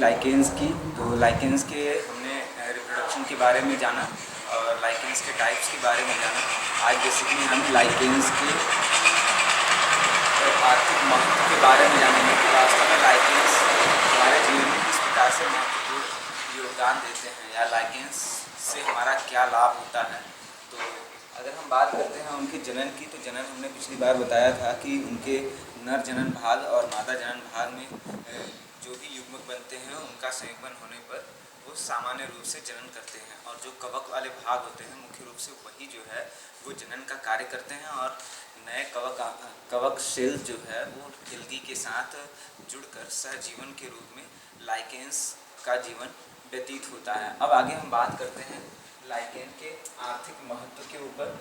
Lichens की। तो lichens के हमने रिप्रोडक्शन के बारे में जाना और लाइकेंस के टाइप्स के बारे में जाना। आज बेसिकली हम लाइकेंस के आर्थिक महत्व के बारे में जानेंगे कि वास्तव में लाइकेंस हमारे जीवन में किस प्रकार से महत्वपूर्ण योगदान देते हैं या लाइकेंस से हमारा क्या लाभ होता है। तो अगर हम बात करते हैं उनके जनन की, तो जनन हमने पिछली बार बताया था कि उनके नर जनन भाग और मादा जनन भाग में जो भी युग्मक बनते हैं उनका संयुग्मन होने पर वो सामान्य रूप से जनन करते हैं, और जो कवक वाले भाग होते हैं मुख्य रूप से वही जो है वो जनन का कार्य करते हैं, और नए कवक सेल जो है वो एल्गी के साथ जुड़कर सहजीवन के रूप में लाइकेंस का जीवन व्यतीत होता है। अब आगे हम बात करते हैं लाइकेन के आर्थिक महत्व के ऊपर।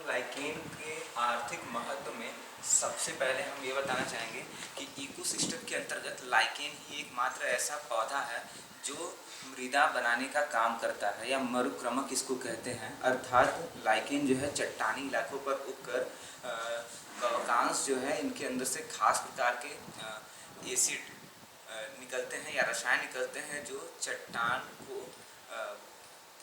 लाइकेन के आर्थिक महत्व में सबसे पहले हम ये बताना चाहेंगे कि इकोसिस्टम के अंतर्गत लाइकेन ही एकमात्र ऐसा पौधा है जो मृदा बनाने का काम करता है या मरुक्रमक इसको कहते हैं। अर्थात लाइकेन जो है चट्टानी इलाकों पर उगकर कवकांश जो है इनके अंदर से खास प्रकार के एसिड निकलते हैं या रसायन निकलते हैं जो चट्टान को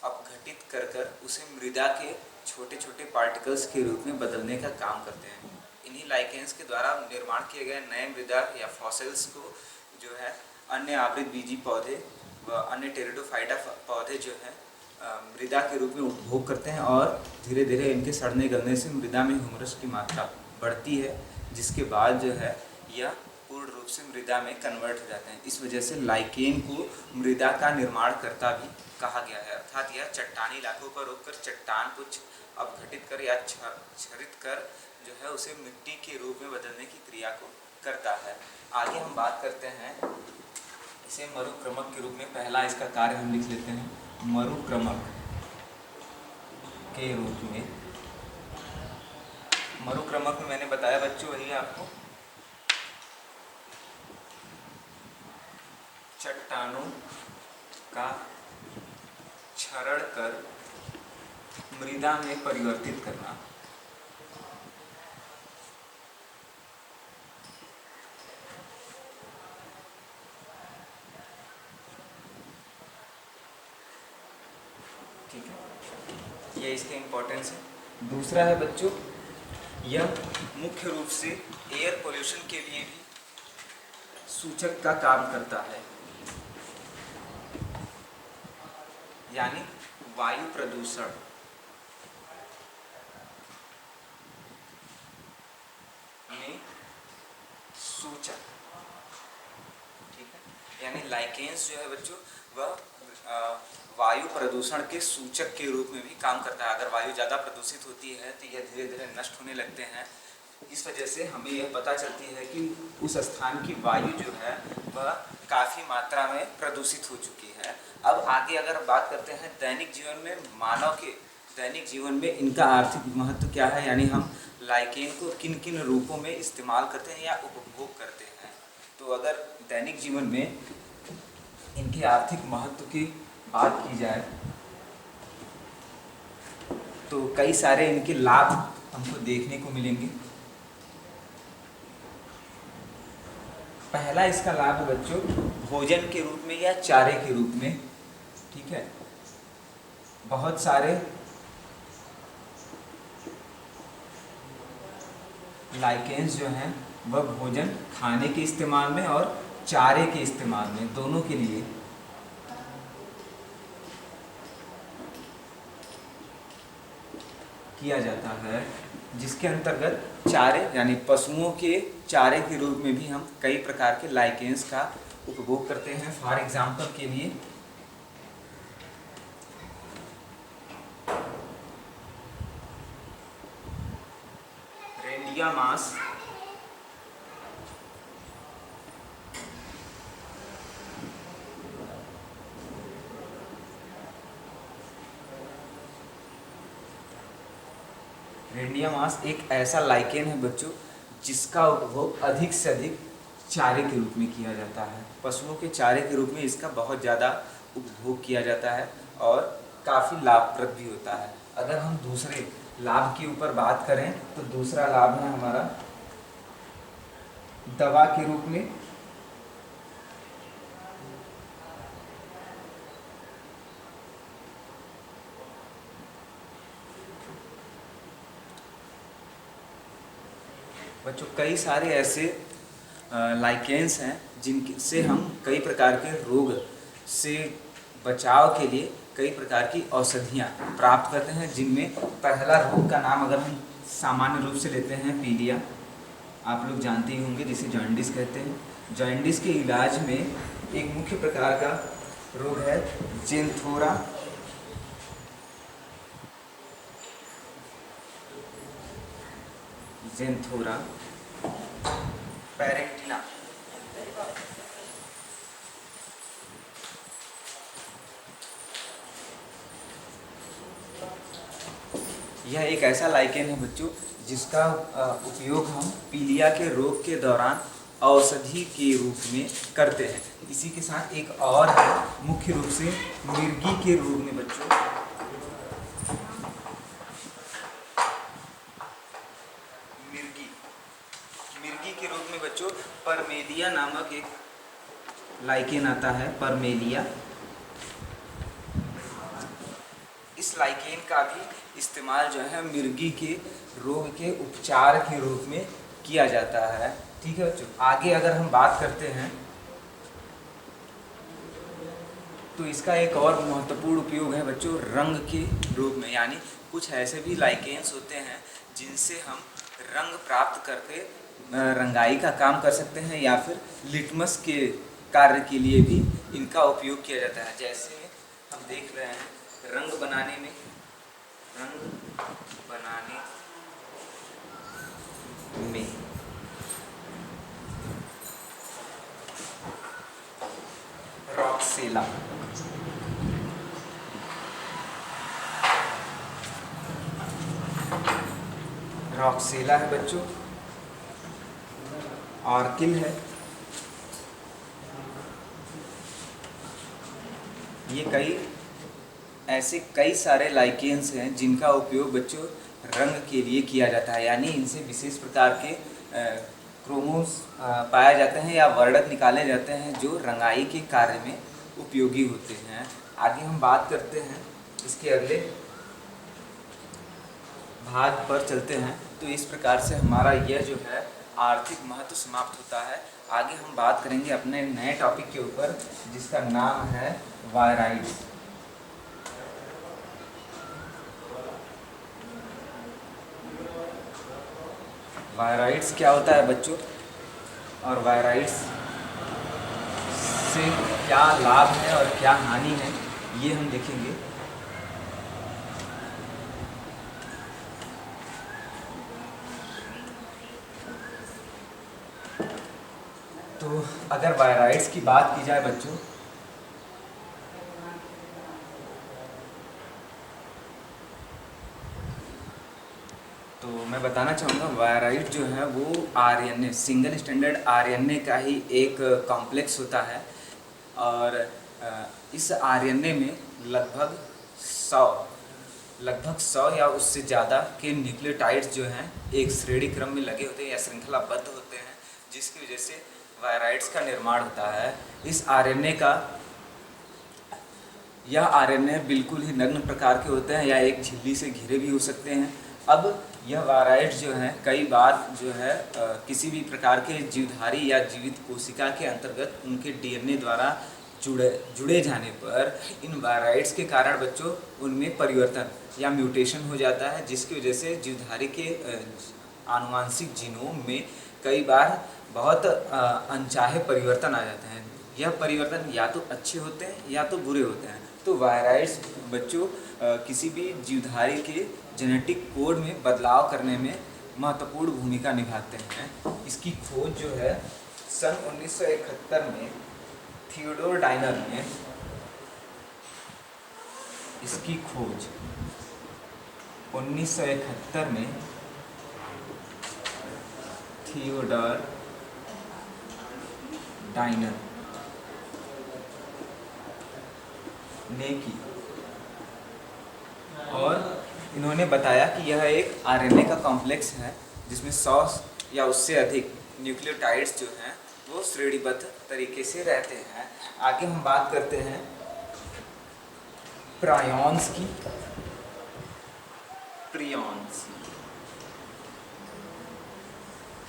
अपघटित कर उसे मृदा के छोटे छोटे पार्टिकल्स के रूप में बदलने का काम करते हैं। इन्हीं लाइकेंस के द्वारा निर्माण किए गए नए मृदा या फॉसिल्स को जो है अन्य आवृत बीजी पौधे व अन्य टेरिडोफाइटा पौधे जो है मृदा के रूप में उपभोग करते हैं, और धीरे धीरे इनके सड़ने गलने से मृदा में ह्यूमरस की मात्रा बढ़ती है, जिसके बाद जो है यह पूर्ण रूप से मृदा में कन्वर्ट हो जाते हैं। इस वजह से लाइकेन को मृदा का निर्माणकर्ता भी कहा गया है। अर्थात यह चट्टानी इलाकों पर उगकर चट्टान को अपघटित कर या क्षरित कर जो है उसे मिट्टी के रूप में बदलने की क्रिया को करता है। आगे हम बात करते हैं इसे मरुक्रमक के रूप में। पहला इसका कार्य हम लिख लेते हैं मरुक्रमक के रूप में। मरुक्रमक में मैंने बताया बच्चों वही आपको चट्टानों का क्षरण कर मृदा में परिवर्तित करना। ठीक है, ये इसके इम्पोर्टेंस है। दूसरा है बच्चों, यह मुख्य रूप से एयर पोल्यूशन के लिए भी सूचक का काम करता है, यानी वायु प्रदूषण में सूचक। ठीक है, यानी लाइकेंस जो है बच्चों वह वायु प्रदूषण के सूचक के रूप में भी काम करता है। अगर वायु ज़्यादा प्रदूषित होती है तो यह धीरे धीरे नष्ट होने लगते हैं। इस वजह से हमें यह पता चलती है कि उस स्थान की वायु जो है वह काफ़ी मात्रा में प्रदूषित हो चुकी है। अब आगे अगर बात करते हैं दैनिक जीवन में, मानव के दैनिक जीवन में इनका आर्थिक महत्व क्या है, यानी हम लाइकेन को किन किन रूपों में इस्तेमाल करते हैं या उपभोग करते हैं। तो अगर दैनिक जीवन में इनके आर्थिक महत्व की बात की जाए तो कई सारे इनके लाभ हमको देखने को मिलेंगे। पहला इसका लाभ है बच्चों भोजन के रूप में या चारे के रूप में। ठीक है, बहुत सारे लाइकेंस जो हैं वह भोजन खाने के इस्तेमाल में और चारे के इस्तेमाल में, दोनों के लिए किया जाता है, जिसके अंतर्गत चारे यानी पशुओं के चारे के रूप में भी हम कई प्रकार के लाइकेंस का उपभोग करते हैं। फॉर एग्जाम्पल के लिए रेंडिया मास, रेंडिया मास एक ऐसा लाइकेन है बच्चों जिसका उपभोग अधिक से अधिक चारे के रूप में किया जाता है। पशुओं के चारे के रूप में इसका बहुत ज़्यादा उपभोग किया जाता है और काफ़ी लाभप्रद भी होता है। अगर हम दूसरे लाभ के ऊपर बात करें तो दूसरा लाभ है हमारा दवा के रूप में। बच्चों कई सारे ऐसे लाइकेंस हैं जिनसे हम कई प्रकार के रोग से बचाव के लिए कई प्रकार की औषधियाँ प्राप्त करते हैं, जिनमें पहला रोग का नाम अगर हम सामान्य रूप से लेते हैं पीलिया, आप लोग जानते ही होंगे, जिसे जॉन्डिस कहते हैं। जॉन्डिस के इलाज में एक मुख्य प्रकार का रोग है जेंथोरा पैरेक्टिना। यह एक ऐसा लाइकेन है बच्चों जिसका उपयोग हम पीलिया के रोग के दौरान औषधि के रूप में करते हैं। इसी के साथ एक और है मुख्य रूप से मिर्गी के रोग में बच्चों, मिर्गी के रोग में बच्चों परमेलिया नामक एक लाइकेन आता है, परमेलिया। इस लाइकेन का भी इस्तेमाल जो है मिर्गी के रोग के उपचार के रूप में किया जाता है। ठीक है बच्चों, आगे अगर हम बात करते हैं तो इसका एक और महत्वपूर्ण उपयोग है बच्चों रंग के रूप में, यानी कुछ ऐसे भी लाइकेन्स होते हैं जिनसे हम रंग प्राप्त करके रंगाई का काम कर सकते हैं या फिर लिटमस के कार्य के लिए भी इनका उपयोग किया जाता है। जैसे हम देख रहे हैं रंग बनाने में रॉक्सेला, रॉक्सेला है बच्चों, ऑर्किल है। ये कई सारे लाइकेन्स हैं जिनका उपयोग बच्चों रंग के लिए किया जाता है, यानी इनसे विशेष प्रकार के क्रोमोस पाए जाते हैं या वर्णक निकाले जाते हैं जो रंगाई के कार्य में उपयोगी होते हैं। आगे हम बात करते हैं, इसके अगले भाग पर चलते हैं। तो इस प्रकार से हमारा यह जो है आर्थिक महत्व समाप्त होता है। आगे हम बात करेंगे अपने नए टॉपिक के ऊपर जिसका नाम है वायराइड्स। वायराइड्स क्या होता है बच्चों, और वायराइड्स से क्या लाभ है और क्या हानि है, ये हम देखेंगे। तो अगर वायराइड्स की बात की जाए बच्चों, तो मैं बताना चाहूँगा वायराइड जो है वो आरएनए, सिंगल स्टैंडर्ड आरएनए का ही एक कॉम्प्लेक्स होता है। और इस आरएनए में लगभग 100 या उससे ज़्यादा के न्यूक्लियोटाइड्स जो हैं एक श्रेणी क्रम में लगे होते हैं या श्रृंखलाबद्ध होते हैं, जिसकी वजह से वायराइड्स का निर्माण होता है। इस आरएनए का यह आरएनए बिल्कुल ही नग्न प्रकार के होते हैं या एक झिल्ली से घिरे भी हो सकते हैं। अब यह वायराइड्स जो हैं कई बार जो है किसी भी प्रकार के जीवधारी या जीवित कोशिका के अंतर्गत उनके डीएनए द्वारा जुड़े जाने पर इन वायराइड्स के कारण बच्चों उनमें परिवर्तन या म्यूटेशन हो जाता है, जिसकी वजह से जीवधारी के आनुवांशिक जीनोम में कई बार बहुत अनचाहे परिवर्तन आ जाते हैं। यह परिवर्तन या तो अच्छे होते हैं या तो बुरे होते हैं। तो वायराइड्स बच्चों किसी भी जीवधारी के जेनेटिक कोड में बदलाव करने में महत्वपूर्ण भूमिका निभाते हैं। इसकी खोज जो है सन 1971 में थियोडोर डाइनर ने इसकी खोज 1971 में थियोडर डाइनर ने की, और इन्होंने बताया कि यह एक आरएनए का कॉम्प्लेक्स है जिसमें 100 या उससे अधिक न्यूक्लियोटाइड्स जो हैं वो श्रेणीबद्ध तरीके से रहते हैं। आगे हम बात करते हैं प्रायॉन्स की। प्रियॉन्स,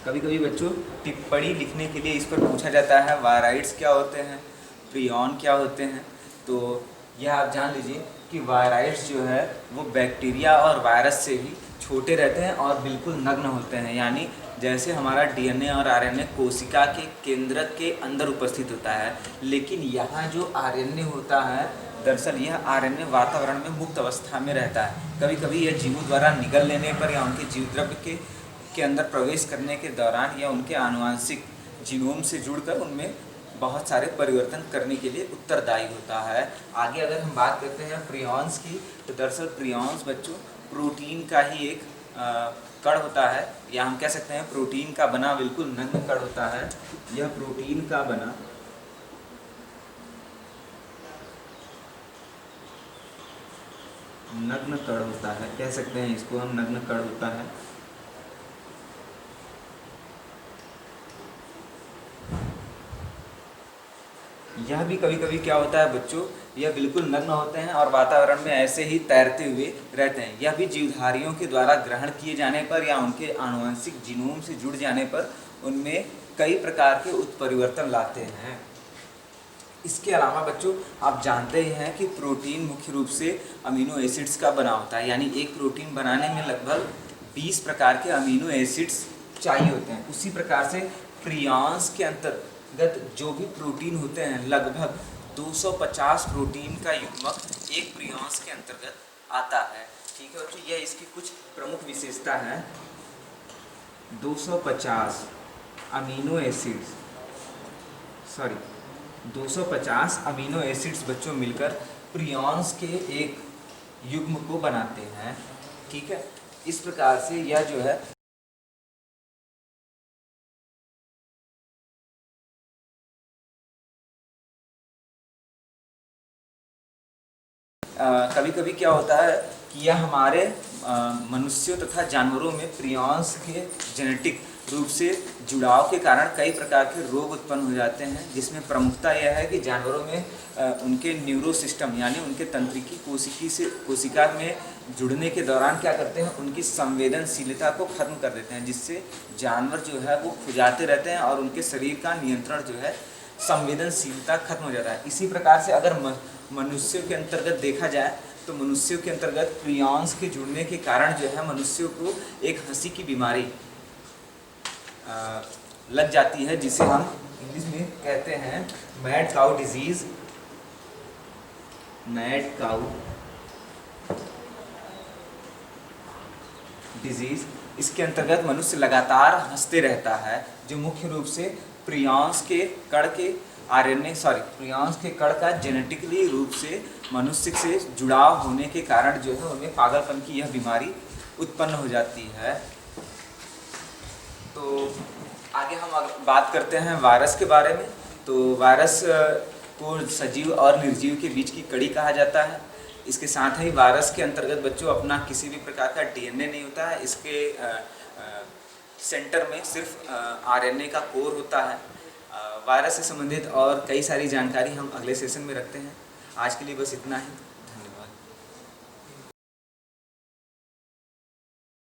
कभी कभी बच्चों टिप्पणी लिखने के लिए इस पर पूछा जाता है वायराइड्स क्या होते हैं, प्रियॉन क्या होते हैं। तो यह आप जान लीजिए कि वायराइड्स जो है वो बैक्टीरिया और वायरस से भी छोटे रहते हैं और बिल्कुल नग्न होते हैं, यानी जैसे हमारा डीएनए और आरएनए कोशिका के केंद्रक के अंदर उपस्थित होता है, लेकिन यहाँ जो आरएनए होता है दरअसल यह आरएनए वातावरण में मुक्त अवस्था में रहता है। कभी कभी यह जीवों द्वारा निगल लेने पर या उनके जीव द्रव्य के अंदर प्रवेश करने के दौरान या उनके आनुवांशिक जीनोम से जुड़कर उनमें बहुत सारे परिवर्तन करने के लिए उत्तरदायी होता है। आगे अगर हम बात करते हैं प्रियॉन्स की, तो दरअसल प्रियॉन्स बच्चों प्रोटीन का ही एक कण होता है, या हम कह सकते हैं प्रोटीन का बना बिल्कुल नग्न कण होता है। यह प्रोटीन का बना नग्न कण होता है, कह सकते हैं इसको हम नग्न कण होता है। यह भी कभी कभी क्या होता है बच्चों, यह बिल्कुल नग्न होते हैं और वातावरण में ऐसे ही तैरते हुए रहते हैं। यह भी जीवधारियों के द्वारा ग्रहण किए जाने पर या उनके आनुवंशिक जीनोम से जुड़ जाने पर उनमें कई प्रकार के उत्परिवर्तन लाते हैं। इसके अलावा बच्चों आप जानते ही हैं कि प्रोटीन मुख्य रूप से अमीनो एसिड्स का बना होता है, यानी एक प्रोटीन बनाने में लगभग 20 प्रकार के अमीनो एसिड्स चाहिए होते हैं। उसी प्रकार से प्रियॉन्स के अंतर्गत जो भी प्रोटीन होते हैं लगभग 250 प्रोटीन का युग्मक एक प्रियॉन्स के अंतर्गत आता है। ठीक है बच्चों, यह इसकी कुछ प्रमुख विशेषता है। 250 अमीनो एसिड्स 250 अमीनो एसिड्स बच्चों मिलकर प्रियॉन्स के एक युग्म को बनाते हैं। ठीक है, इस प्रकार से यह जो है कभी कभी क्या होता है कि यह हमारे मनुष्यों तथा जानवरों में प्रियॉन्स के जेनेटिक रूप से जुड़ाव के कारण कई प्रकार के रोग उत्पन्न हो जाते हैं, जिसमें प्रमुखता यह है कि जानवरों में उनके न्यूरो सिस्टम यानी उनके तंत्रिकी कोशिका में जुड़ने के दौरान क्या करते हैं, उनकी संवेदनशीलता को खत्म कर देते हैं, जिससे जानवर जो है वो खुजाते रहते हैं और उनके शरीर का नियंत्रण जो है संवेदनशीलता खत्म हो जाता है। इसी प्रकार से अगर मनुष्यों के अंतर्गत देखा जाए तो मनुष्यों के अंतर्गत प्रियॉन्स के जुड़ने के कारण जो है मनुष्यों को एक हंसी की बीमारी लग जाती है, जिसे हम इंग्लिश में कहते हैं mad cow disease. Mad cow disease, इसके अंतर्गत मनुष्य लगातार हंसते रहता है, जो मुख्य रूप से प्रियॉन्स के कण का जेनेटिकली रूप से मनुष्य से जुड़ाव होने के कारण जो है उनमें पागलपन की यह बीमारी उत्पन्न हो जाती है। तो आगे हम बात करते हैं वायरस के बारे में। तो वायरस को सजीव और निर्जीव के बीच की कड़ी कहा जाता है। इसके साथ ही वायरस के अंतर्गत बच्चों अपना किसी भी प्रकार का डीएनए नहीं होता है, इसके सेंटर में सिर्फ आरएनए का कोर होता है। वायरस से संबंधित और कई सारी जानकारी हम अगले सेशन में रखते हैं। आज के लिए बस इतना ही।